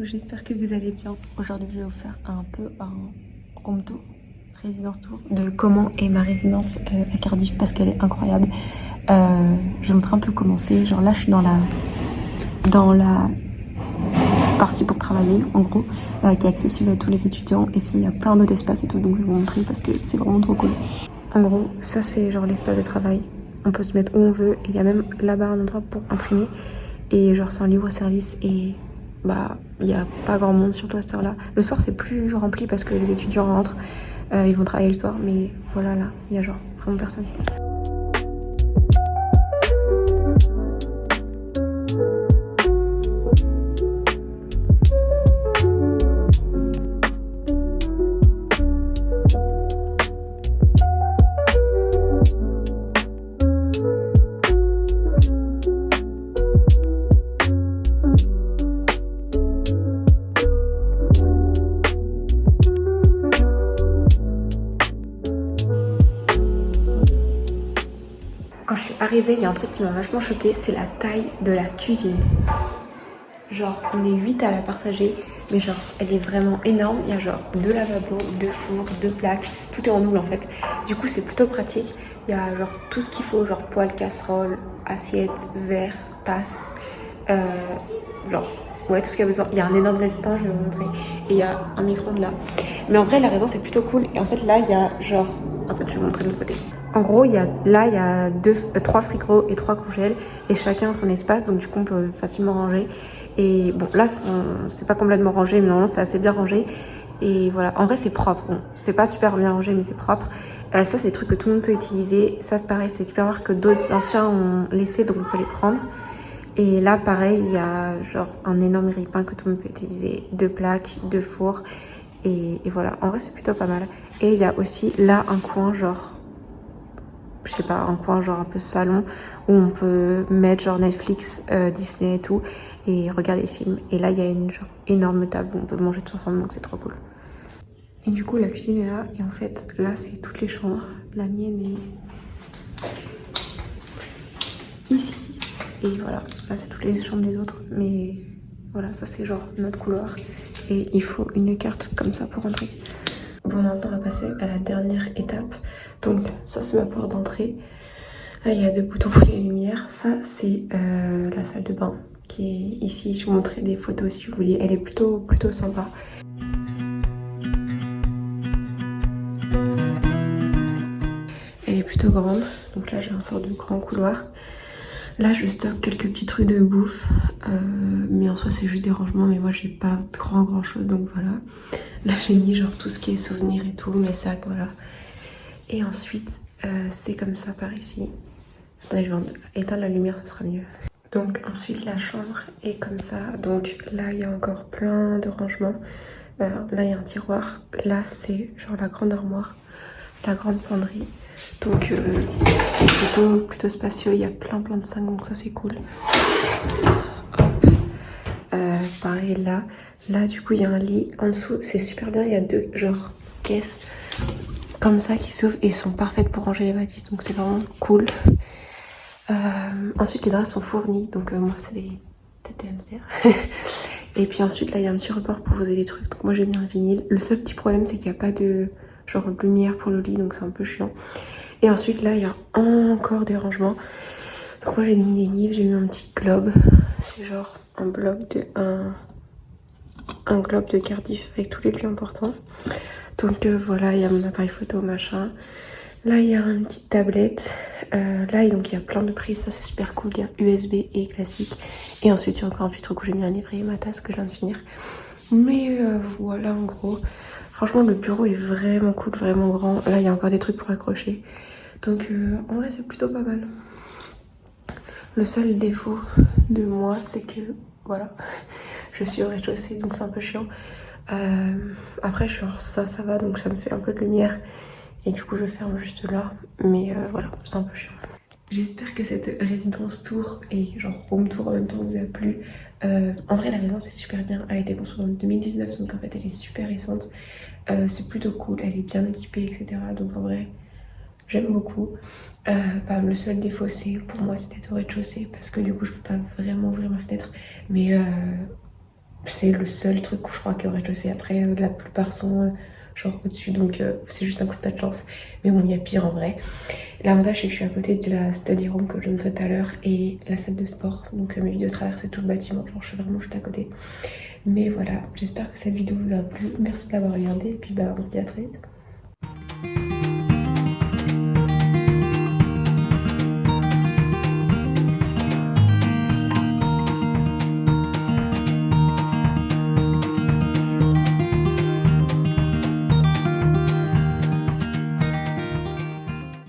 j'espère que vous allez bien. Aujourd'hui, je vais vous faire un peu un room tour, résidence tour de comment est ma résidence à Cardiff parce qu'elle est incroyable. Je vais vous montrer un peu comment c'est. Genre là, je suis dans la partie pour travailler, en gros, qui est accessible à tous les étudiants. Et sinon, il y a plein d'autres espaces et tout, donc je vais vous montrer parce que c'est vraiment trop cool. En gros, ça c'est genre l'espace de travail. On peut se mettre où on veut et il y a même là-bas un endroit pour imprimer. Et genre c'est un libre service et bah il n'y a pas grand monde surtout à cette heure-là. Le soir c'est plus rempli parce que les étudiants rentrent, ils vont travailler le soir, mais voilà, là il y a genre vraiment personne. Quand je suis arrivée, il y a un truc qui m'a vachement choquée, c'est la taille de la cuisine. Genre, on est 8 à la partager, mais genre, elle est vraiment énorme. Il y a genre 2 lavabos, 2 fours, 2 plaques, tout est en double en fait. Du coup, c'est plutôt pratique. Il y a genre tout ce qu'il faut, genre poêle, casserole, assiette, verre, tasse, genre, ouais, tout ce qu'il y a besoin. Il y a un énorme grille-pain, je vais vous montrer, et il y a un micro-ondes là. Mais en vrai, la raison, c'est plutôt cool. Et en fait, là, il y a genre, en fait, je vais vous montrer de l'autre côté. En gros, il y a 3 frigos et 3 congèles et chacun a son espace, donc du coup on peut facilement ranger. Et bon, là c'est pas complètement rangé, mais normalement c'est assez bien rangé. Et voilà, en vrai c'est propre. Bon, c'est pas super bien rangé, mais c'est propre. Ça c'est des trucs que tout le monde peut utiliser. Ça pareil, c'est super rare que d'autres anciens ont laissé, donc on peut les prendre. Et là pareil, il y a genre un énorme grille-pain que tout le monde peut utiliser, 2 plaques, 2 fours. Et voilà, en vrai c'est plutôt pas mal. Et il y a aussi là un coin genre, je sais pas, un coin genre un peu salon où on peut mettre genre Netflix, Disney et tout et regarder des films. Et là il y a une genre énorme table où on peut manger tous ensemble, donc c'est trop cool. Et du coup la cuisine est là et en fait là c'est toutes les chambres. La mienne est ici et voilà, là c'est toutes les chambres des autres, mais voilà, ça c'est genre notre couloir et il faut une carte comme ça pour rentrer. Bon, maintenant on va passer à la dernière étape. Donc ça c'est ma porte d'entrée. Là il y a 2 boutons pour les lumières. Ça c'est la salle de bain qui est ici. Je vous montrerai des photos si vous voulez. Elle est plutôt sympa. Elle est plutôt grande. Donc là j'ai un sort de grand couloir. Là je stocke quelques petits trucs de bouffe. Mais en soi c'est juste des rangements. Mais moi j'ai pas grand chose, donc voilà. Là j'ai mis genre tout ce qui est souvenirs et tout, mes sacs, voilà. Et ensuite c'est comme ça par ici. Attendez, je vais éteindre la lumière, ça sera mieux. Donc ensuite la chambre est comme ça. Donc là il y a encore plein de rangements. Là il y a un tiroir. Là c'est genre la grande armoire, la grande penderie. Donc c'est plutôt spacieux. Il y a plein de cinq, donc ça c'est cool. Hop. Pareil là. Là du coup il y a un lit. En dessous c'est super bien. Il y a 2 genre caisses comme ça qui s'ouvrent et sont parfaites pour ranger les valises. Donc c'est vraiment cool. Ensuite les draps sont fournis, donc moi c'est des têtes de hamster. Et puis ensuite là il y a un petit rebord pour poser les trucs, donc moi j'ai mis un vinyle. Le seul petit problème c'est qu'il n'y a pas de genre de lumière pour le lit, donc c'est un peu chiant. Et ensuite là il y a encore des rangements. Donc moi j'ai mis des livres, j'ai mis un petit globe. C'est genre un globe de Cardiff avec tous les lieux importants. Donc voilà, il y a mon appareil photo, machin. Là, il y a une petite tablette. Là, donc, il y a plein de prises. Ça, c'est super cool. Il y a USB et classique. Et ensuite, il y a encore un petit truc où j'ai mis un livret et ma tasse que je viens de finir. Mais voilà, en gros. Franchement, le bureau est vraiment cool, vraiment grand. Là, il y a encore des trucs pour accrocher. Donc, en vrai, c'est plutôt pas mal. Le seul défaut de moi, c'est que, voilà, je suis au rez-de-chaussée, donc c'est un peu chiant. Après, genre, ça va, donc ça me fait un peu de lumière. Et du coup je ferme juste là, mais voilà, c'est un peu chiant. J'espère que cette résidence tour et genre home tour en même temps vous a plu. En vrai la résidence est super bien, elle a été construite en 2019, donc en fait elle est super récente. C'est plutôt cool, elle est bien équipée, etc. Donc en vrai j'aime beaucoup. Le seul défaut c'est pour moi c'était au rez-de-chaussée parce que du coup je peux pas vraiment ouvrir ma fenêtre. Mais c'est le seul truc où je crois qu'il y aurait rez-de-chaussée. Après, la plupart sont genre au-dessus, donc c'est juste un coup de pas de chance. Mais bon, il y a pire en vrai. L'avantage, c'est que je suis à côté de la study room que je montrais tout à l'heure et la salle de sport. Donc ça m'évite de traverser tout le bâtiment. Genre, je suis vraiment juste à côté. Mais voilà, j'espère que cette vidéo vous a plu. Merci de l'avoir regardée et puis bah, on se dit à très vite.